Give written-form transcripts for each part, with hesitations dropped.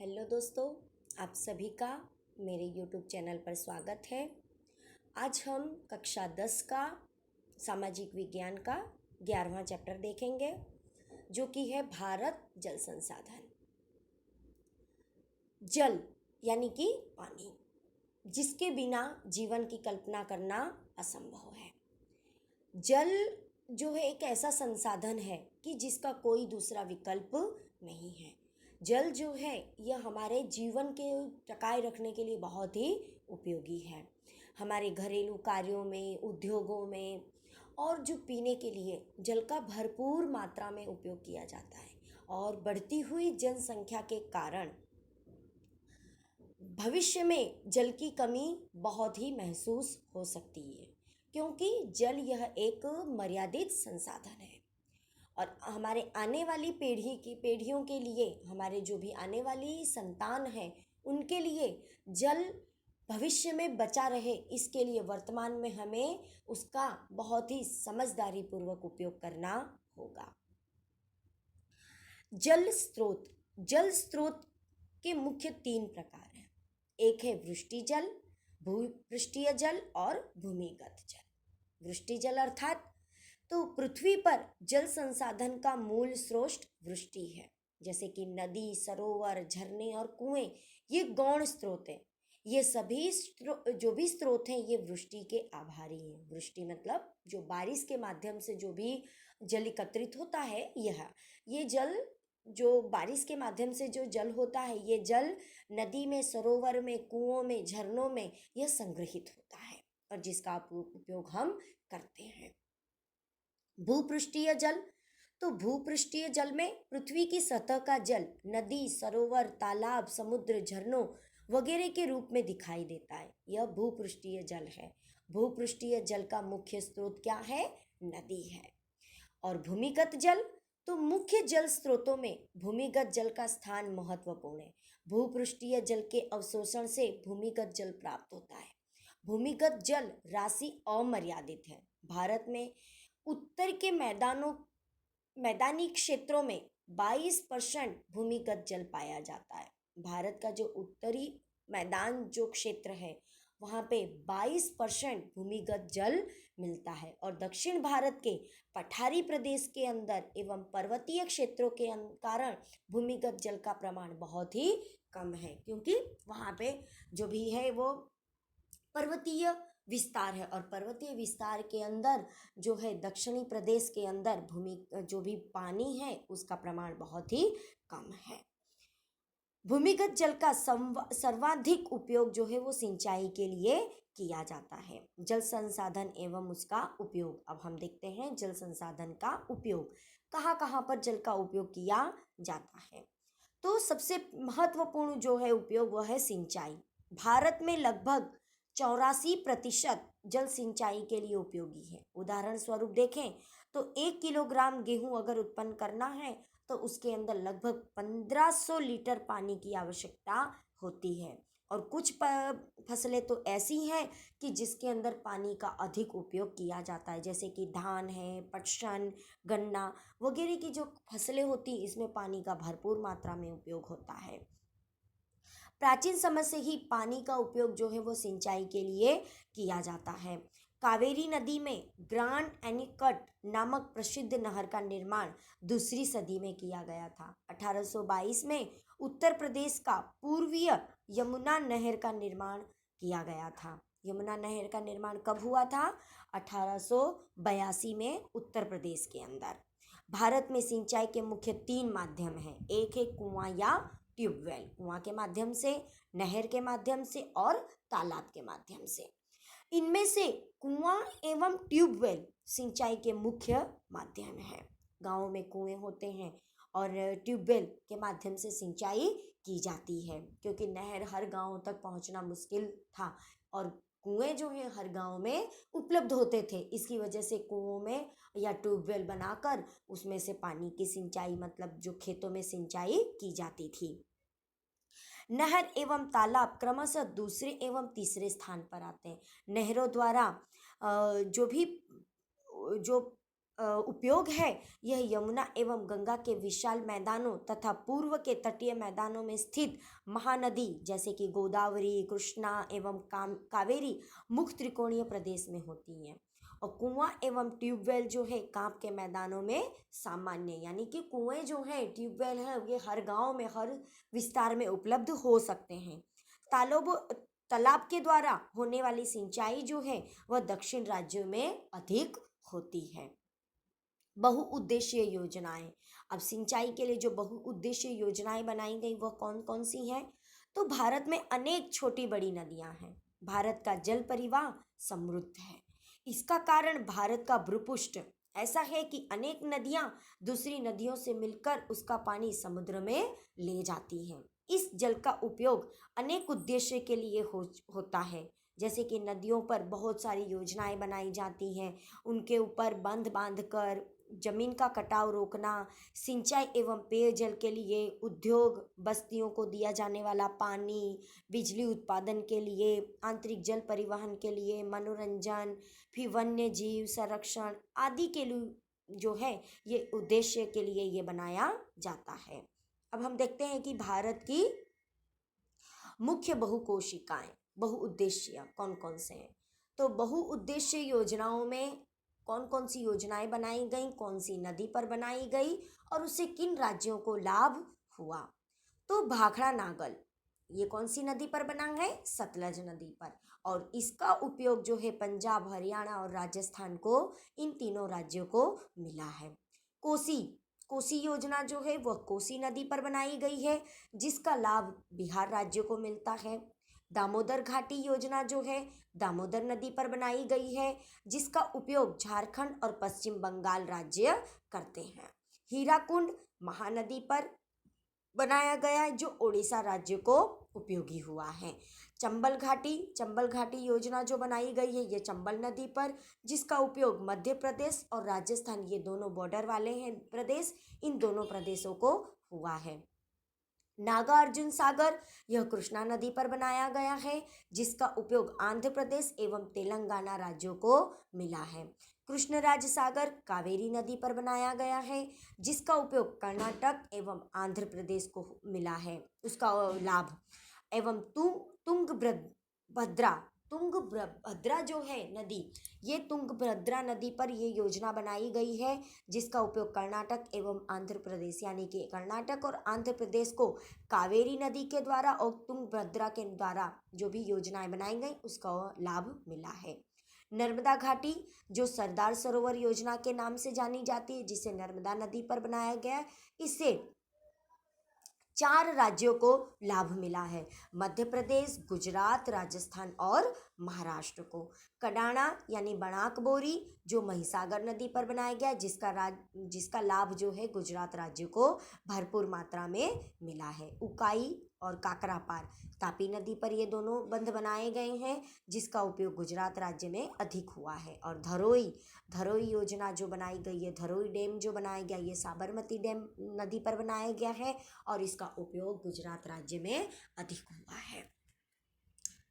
Hello दोस्तों, आप सभी का मेरे YouTube चैनल पर स्वागत है। आज हम कक्षा 10 का सामाजिक विज्ञान का 11वां चैप्टर देखेंगे, जो कि है भारत जल संसाधन। जल यानी कि पानी, जिसके बिना जीवन की कल्पना करना असंभव है। जल जो है एक ऐसा संसाधन है कि जिसका कोई दूसरा विकल्प नहीं है। जल जो है यह हमारे जीवन के टकाए रखने के लिए बहुत ही उपयोगी है। हमारे घरेलू कार्यों में, उद्योगों में और जो पीने के लिए जल का भरपूर मात्रा में उपयोग किया जाता है। और बढ़ती हुई जनसंख्या के कारण भविष्य में जल की कमी बहुत ही महसूस हो सकती है, क्योंकि जल यह एक मर्यादित संसाधन है। और हमारे आने वाली पीढ़ियों के लिए, हमारे जो भी आने वाली संतान है उनके लिए जल भविष्य में बचा रहे, इसके लिए वर्तमान में हमें उसका बहुत ही समझदारी पूर्वक उपयोग करना होगा। जल स्रोत के मुख्य 3 प्रकार हैं। एक है वृष्टि जल, भूपृष्ठीय जल और भूमिगत जल। वृष्टि जल अर्थात तो पृथ्वी पर जल संसाधन का मूल स्रोत वृष्टि है, जैसे कि नदी, सरोवर, झरने और कुएं, ये गौण स्रोत हैं। ये सभी जो भी स्रोत हैं ये वृष्टि के आभारी हैं। वृष्टि मतलब जो बारिश के माध्यम से जो भी जल एकत्रित होता है, ये जल जो बारिश के माध्यम से जो जल होता है, ये जल नदी में, सरोवर में, कुओं में, झरनों में यह संग्रहित होता है और जिसका उपयोग हम करते हैं। भूपृष्ठीय जल, तो भूपृष्ठीय जल में पृथ्वी की सतह का जल नदी, सरोवर, तालाब, समुद्र, झरनों वगैरह के रूप में दिखाई देता है। यह भूपृष्ठीय जल है। भूपृष्ठीय जल का मुख्य स्रोत क्या है? नदी है। और भूमिगत जल, तो मुख्य जल स्रोतों में भूमिगत जल का स्थान महत्वपूर्ण है। भूपृष्ठीय जल के अवशोषण से भूमिगत जल प्राप्त होता है। भूमिगत जल राशि अमर्यादित है। भारत में उत्तर के मैदानी क्षेत्रों में 22% भूमिगत जल पाया जाता है। भारत का जो उत्तरी मैदान जो क्षेत्र है, वहाँ पे 22% भूमिगत जल मिलता है। और दक्षिण भारत के पठारी प्रदेश के अंदर एवं पर्वतीय क्षेत्रों के कारण भूमिगत जल का प्रमाण बहुत ही कम है, क्योंकि वहाँ पे जो भी है वो पर्वतीय विस्तार है। और पर्वतीय विस्तार के अंदर जो है दक्षिणी प्रदेश के अंदर जो भी पानी है उसका प्रमाण बहुत ही कम है। भूमिगत जल का सर्वाधिक उपयोग जो है वो सिंचाई के लिए किया जाता है। जल संसाधन एवं उसका उपयोग, अब हम देखते हैं जल संसाधन का उपयोग कहाँ कहाँ पर जल का उपयोग किया जाता है। तो सबसे महत्वपूर्ण जो है उपयोग वह है सिंचाई। भारत में लगभग 84% जल सिंचाई के लिए उपयोगी है। उदाहरण स्वरूप देखें तो 1 किलोग्राम गेहूं अगर उत्पन्न करना है तो उसके अंदर लगभग 1500 लीटर पानी की आवश्यकता होती है। और कुछ फसलें तो ऐसी हैं कि जिसके अंदर पानी का अधिक उपयोग किया जाता है, जैसे कि धान है, पटसन, गन्ना वगैरह की जो फसलें होती इसमें पानी का भरपूर मात्रा में उपयोग होता है। प्राचीन समय से ही पानी का उपयोग जो है वो सिंचाई के लिए किया जाता है। कावेरी नदी में ग्रांड एनीकट नामक प्रसिद्ध नहर का निर्माण 2री सदी में किया गया था। 1822 में उत्तर प्रदेश का पूर्वीय यमुना नहर का निर्माण किया गया था। यमुना नहर का निर्माण कब हुआ था? 1882 में उत्तर प्रदेश के अंदर। भारत में सिंचाई के मुख्य 3 माध्यम हैं। एक है कुआं या ट्यूबवेल, कुआं के माध्यम से, नहर के माध्यम से और तालाब के माध्यम से। इनमें से कुआं एवं ट्यूबवेल सिंचाई के मुख्य माध्यम है। गाँव में कुएं होते हैं और ट्यूबवेल के माध्यम से सिंचाई की जाती है, क्योंकि नहर हर गांव तक पहुंचना मुश्किल था और कुएं जो है हर गांव में उपलब्ध होते थे। इसकी वजह से कुओं में या ट्यूबवेल बनाकर उसमें से पानी की सिंचाई, मतलब जो खेतों में सिंचाई की जाती थी। नहर एवं तालाब क्रमशः दूसरे एवं तीसरे स्थान पर आते हैं। नहरों द्वारा जो उपयोग है यह यमुना एवं गंगा के विशाल मैदानों तथा पूर्व के तटीय मैदानों में स्थित महानदी जैसे कि गोदावरी, कृष्णा एवं कावेरी मुख्य त्रिकोणीय प्रदेश में होती हैं। और कुआं एवं ट्यूबवेल जो है कांप के मैदानों में सामान्य, यानी कि कुएं जो है, ट्यूबवेल है, ये हर गांव में, हर विस्तार में उपलब्ध हो सकते हैं। तालाब तालाब के द्वारा होने वाली सिंचाई जो है वह दक्षिण राज्यों में अधिक होती है। बहुउद्देशीय योजनाएं। अब सिंचाई के लिए जो बहुउद्देशीय योजनाएं बनाई गई वह कौन कौन सी हैं? तो भारत में अनेक छोटी बड़ी नदियां हैं। भारत का जल परिवाह समृद्ध है। इसका कारण भारत का भूपृष्ठ ऐसा है कि अनेक नदियां दूसरी नदियों से मिलकर उसका पानी समुद्र में ले जाती हैं। इस जल का उपयोग अनेक उद्देश्य के लिए होता है। जैसे कि नदियों पर बहुत सारी योजनाएं बनाई जाती हैं, उनके ऊपर बंध बांधकर जमीन का कटाव रोकना, सिंचाई एवं पेयजल के लिए उद्योग, बस्तियों को दिया जाने वाला पानी, बिजली उत्पादन के लिए, आंतरिक जल परिवहन के लिए, मनोरंजन, फिर वन्य जीव संरक्षण आदि के लिए जो है ये उद्देश्य के लिए ये बनाया जाता है। अब हम देखते हैं कि भारत की मुख्य बहुकोशिकाएं, बहुउद्देशीय कौन कौन से हैं। तो बहुउद्देशीय योजनाओं में कौन कौन सी योजनाएं बनाई गई, कौन सी नदी पर बनाई गई और उससे किन राज्यों को लाभ हुआ। तो भाखड़ा नागल ये कौन सी नदी पर बना है? सतलज नदी पर। और इसका उपयोग जो है पंजाब, हरियाणा और राजस्थान को, इन तीनों राज्यों को मिला है। कोसी कोसी योजना जो है वह कोसी नदी पर बनाई गई है, जिसका लाभ बिहार राज्य को मिलता है। दामोदर घाटी योजना जो है दामोदर नदी पर बनाई गई है, जिसका उपयोग झारखंड और पश्चिम बंगाल राज्य करते हैं। हीराकुंड महानदी पर बनाया गया है, जो ओडिशा राज्य को उपयोगी हुआ है। चंबल घाटी योजना जो बनाई गई है ये चंबल नदी पर, जिसका उपयोग मध्य प्रदेश और राजस्थान, ये दोनों बॉर्डर वाले हैं प्रदेश, इन दोनों प्रदेशों को हुआ है। नागार्जुन सागर यह कृष्णा नदी पर बनाया गया है, जिसका उपयोग आंध्र प्रदेश एवं तेलंगाना राज्यों को मिला है। कृष्णराज सागर कावेरी नदी पर बनाया गया है, जिसका उपयोग कर्नाटक एवं आंध्र प्रदेश को मिला है, उसका लाभ। एवं तुंगभद्रा जो है नदी, ये तुंगभद्रा नदी पर ये योजना बनाई गई है, जिसका उपयोग कर्नाटक एवं आंध्र प्रदेश, यानी कि कर्नाटक और आंध्र प्रदेश को कावेरी नदी के द्वारा और तुंगभद्रा के द्वारा जो भी योजनाएं बनाई गई उसका लाभ मिला है। नर्मदा घाटी जो सरदार सरोवर योजना के नाम से जानी जाती है, जिसे नर्मदा नदी पर बनाया गया है, इससे 4 राज्यों को लाभ मिला है, मध्य प्रदेश, गुजरात, राजस्थान और महाराष्ट्र को। कडाना यानी बनाकबोरी जो महिसागर नदी पर बनाया गया, जिसका लाभ जो है गुजरात राज्य को भरपूर मात्रा में मिला है। उकाई और काकरापार तापी नदी पर ये दोनों बंध बनाए गए हैं, जिसका उपयोग गुजरात राज्य में अधिक हुआ है। और धरोई योजना जो बनाई गई है, धरोई डैम जो बनाया गया, ये साबरमती डैम नदी पर बनाया गया है और इसका उपयोग गुजरात राज्य में अधिक हुआ है।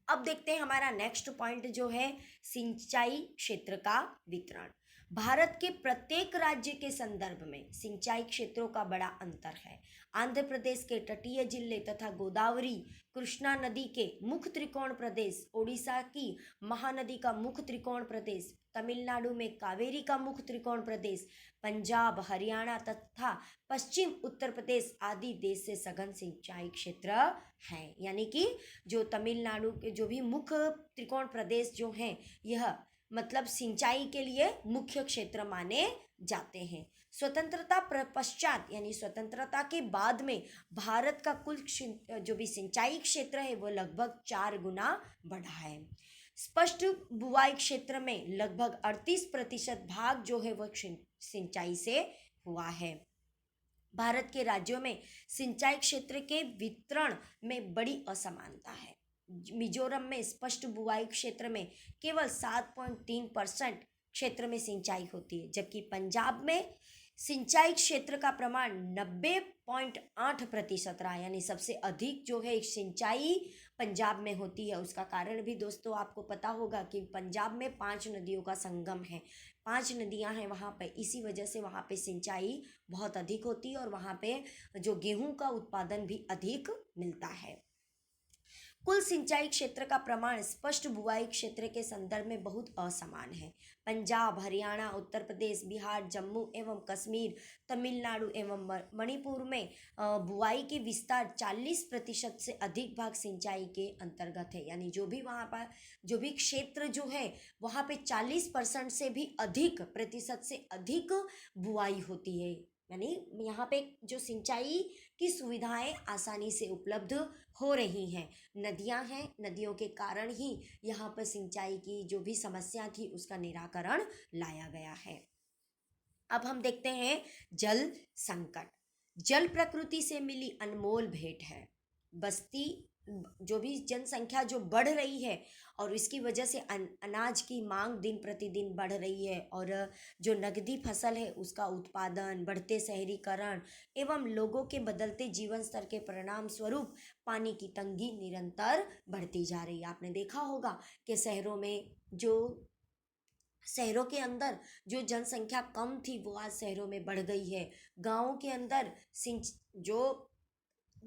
अब देखते हैं हमारा नेक्स्ट पॉइंट जो है सिंचाई क्षेत्र का वितरण। भारत के प्रत्येक राज्य के संदर्भ में सिंचाई क्षेत्रों का बड़ा अंतर है। आंध्र प्रदेश के तटीय जिले तथा गोदावरी कृष्णा नदी के मुख्य त्रिकोण प्रदेश, ओडिशा की महानदी का मुख्य त्रिकोण प्रदेश, तमिलनाडु में कावेरी का मुख्य त्रिकोण प्रदेश, पंजाब, हरियाणा तथा पश्चिम उत्तर प्रदेश आदि देश से सघन सिंचाई क्षेत्र हैं। यानी कि जो तमिलनाडु के जो भी मुख्य त्रिकोण प्रदेश जो हैं, यह मतलब सिंचाई के लिए मुख्य क्षेत्र माने जाते हैं। स्वतंत्रता पश्चात यानी स्वतंत्रता के बाद में भारत का कुल जो भी सिंचाई क्षेत्र है वो लगभग 4 गुना बढ़ा है। स्पष्ट बुवाई क्षेत्र में लगभग 38% भाग जो है वह सिंचाई से हुआ है। भारत के राज्यों में सिंचाई क्षेत्र के वितरण में बड़ी असमानता है। मिजोरम में स्पष्ट बुवाई क्षेत्र में केवल 7.3% क्षेत्र में सिंचाई होती है, जबकि पंजाब में सिंचाई क्षेत्र का प्रमाण 90.8% रहा, यानी सबसे अधिक जो है सिंचाई पंजाब में होती है। उसका कारण भी दोस्तों आपको पता होगा कि पंजाब में 5 नदियों का संगम है, 5 नदियां हैं वहाँ पे, इसी वजह से वहाँ पे सिंचाई बहुत अधिक होती है और वहाँ पे जो गेहूं का उत्पादन भी अधिक मिलता है। कुल सिंचाई क्षेत्र का प्रमाण स्पष्ट बुआई क्षेत्र के संदर्भ में बहुत असमान है। पंजाब, हरियाणा, उत्तर प्रदेश, बिहार, जम्मू एवं कश्मीर, तमिलनाडु एवं मणिपुर में बुआई के विस्तार 40% से अधिक भाग सिंचाई के अंतर्गत है। यानी जो भी वहाँ पर जो भी क्षेत्र जो है वहाँ पे 40% से भी अधिक प्रतिशत से अधिक बुआई होती है। यानी यहाँ पे जो सिंचाई की सुविधाएं आसानी से उपलब्ध हो रही हैं। नदियां हैं, नदियों के कारण ही यहाँ पर सिंचाई की जो भी समस्या थी उसका निराकरण लाया गया है। अब हम देखते हैं जल संकट। जल प्रकृति से मिली अनमोल भेंट है। बस्ती जो भी जनसंख्या जो बढ़ रही है और इसकी वजह से अनाज की मांग दिन प्रतिदिन बढ़ रही है और जो नगदी फसल है उसका उत्पादन, बढ़ते शहरीकरण एवं लोगों के बदलते जीवन स्तर के परिणाम स्वरूप पानी की तंगी निरंतर बढ़ती जा रही है। आपने देखा होगा कि शहरों के अंदर जो जनसंख्या कम थी वो आज शहरों में बढ़ गई है। गाँवों के अंदर सिंच जो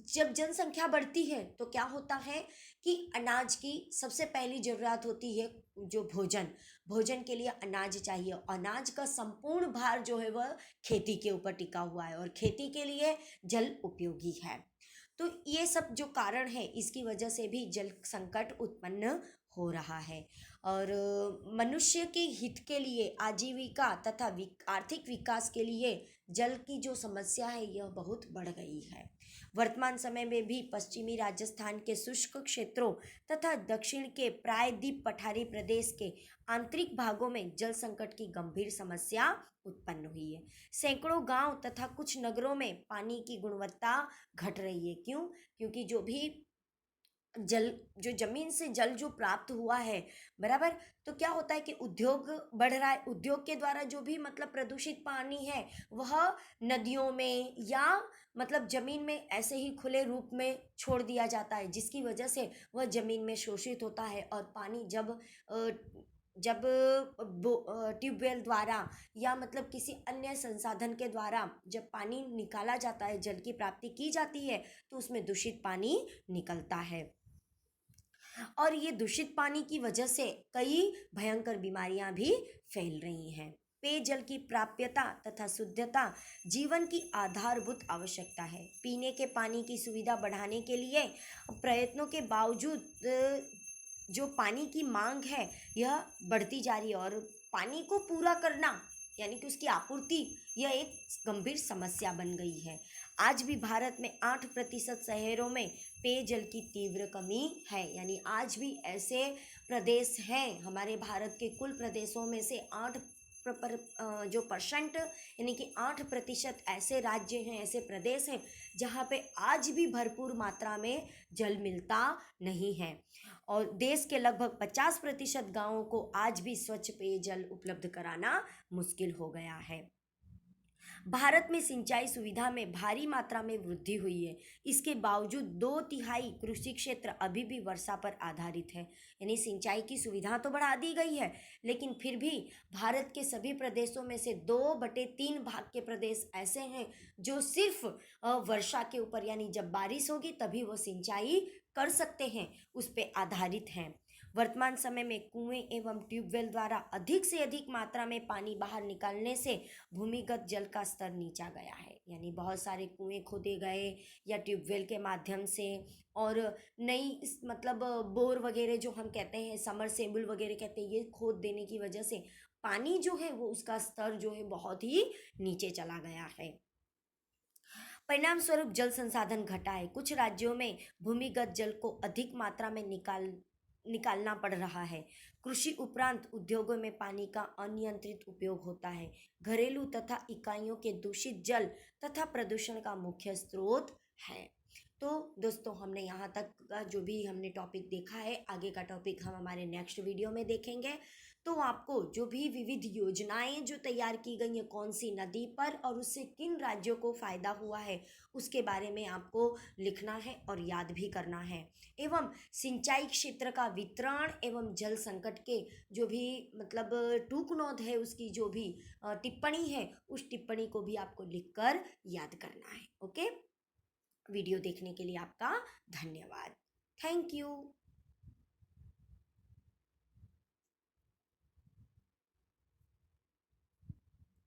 जब जनसंख्या बढ़ती है तो क्या होता है कि अनाज की सबसे पहली ज़रूरत होती है जो भोजन, भोजन के लिए अनाज चाहिए। अनाज का संपूर्ण भार जो है वह खेती के ऊपर टिका हुआ है और खेती के लिए जल उपयोगी है। तो ये सब जो कारण है इसकी वजह से भी जल संकट उत्पन्न हो रहा है और मनुष्य के हित के लिए, आजीविका तथा आर्थिक विकास के लिए जल की जो समस्या है यह बहुत बढ़ गई है। वर्तमान समय में भी पश्चिमी राजस्थान के शुष्क क्षेत्रों तथा दक्षिण के प्रायद्वीप पठारी प्रदेश के आंतरिक भागों में जल संकट की गंभीर समस्या उत्पन्न हुई है। सैकड़ों गांव तथा कुछ नगरों में पानी की गुणवत्ता घट रही है। क्यों? क्योंकि जो जमीन से जल जो प्राप्त हुआ है, बराबर, तो क्या होता है कि उद्योग बढ़ रहा है। उद्योग के द्वारा जो भी मतलब प्रदूषित पानी है वह नदियों में या मतलब जमीन में ऐसे ही खुले रूप में छोड़ दिया जाता है, जिसकी वजह से वह जमीन में शोषित होता है और पानी जब ट्यूबवेल द्वारा या मतलब किसी अन्य संसाधन के द्वारा जब पानी निकाला जाता है, जल की प्राप्ति की जाती है, तो उसमें दूषित पानी निकलता है और ये दूषित पानी की वजह से कई भयंकर बीमारियां भी फैल रही हैं। पेयजल की प्राप्यता तथा शुद्धता जीवन की आधारभूत आवश्यकता है। पीने के पानी की सुविधा बढ़ाने के लिए प्रयत्नों के बावजूद जो पानी की मांग है यह बढ़ती जा रही है और पानी को पूरा करना यानी कि उसकी आपूर्ति यह एक गंभीर समस्या बन गई है। आज भी भारत में 8% शहरों में पेयजल की तीव्र कमी है। यानी आज भी ऐसे प्रदेश हैं हमारे भारत के कुल प्रदेशों में से 8% यानी कि 8% ऐसे राज्य हैं, ऐसे प्रदेश हैं जहाँ पे आज भी भरपूर मात्रा में जल मिलता नहीं है और देश के लगभग 50% गांवों को आज भी स्वच्छ पेयजल उपलब्ध कराना मुश्किल हो गया है। भारत में सिंचाई सुविधा में भारी मात्रा में वृद्धि हुई है। इसके बावजूद 2/3 कृषि क्षेत्र अभी भी वर्षा पर आधारित है। यानी सिंचाई की सुविधा तो बढ़ा दी गई है, लेकिन फिर भी भारत के सभी प्रदेशों में से 2/3 भाग के प्रदेश ऐसे हैं जो सिर्फ वर्षा के ऊपर यानी जब बारिश होगी तभी वो सिंचाई कर सकते हैं, उस पर आधारित हैं। वर्तमान समय में कुएं एवं ट्यूबवेल द्वारा अधिक से अधिक मात्रा में पानी बाहर निकालने से भूमिगत जल का स्तर नीचा गया है। यानी बहुत सारे कुएं खोदे गए या ट्यूबवेल के माध्यम से और नई मतलब बोर वगैरह जो हम कहते हैं, समरसेबुल वगैरह कहते हैं, ये खोद देने की वजह से पानी जो है वो उसका स्तर जो है बहुत ही नीचे चला गया है। परिणाम स्वरूप जल संसाधन घटा है। कुछ राज्यों में भूमिगत जल को अधिक मात्रा में निकालना पड़ रहा है। कृषि उपरांत उद्योगों में पानी का अनियंत्रित उपयोग होता है। घरेलू तथा इकाइयों के दूषित जल तथा प्रदूषण का मुख्य स्रोत है। तो दोस्तों हमने यहाँ तक का जो भी हमने टॉपिक देखा है, आगे का टॉपिक हम हमारे नेक्स्ट वीडियो में देखेंगे। तो आपको जो भी विविध योजनाएं जो तैयार की गई हैं कौन सी नदी पर और उससे किन राज्यों को फ़ायदा हुआ है, उसके बारे में आपको लिखना है और याद भी करना है। एवं सिंचाई क्षेत्र का वितरण एवं जल संकट के जो भी मतलब टूक नोट है, उसकी जो भी टिप्पणी है, उस टिप्पणी को भी आपको लिखकर याद करना है। ओके, वीडियो देखने के लिए आपका धन्यवाद। Thank you.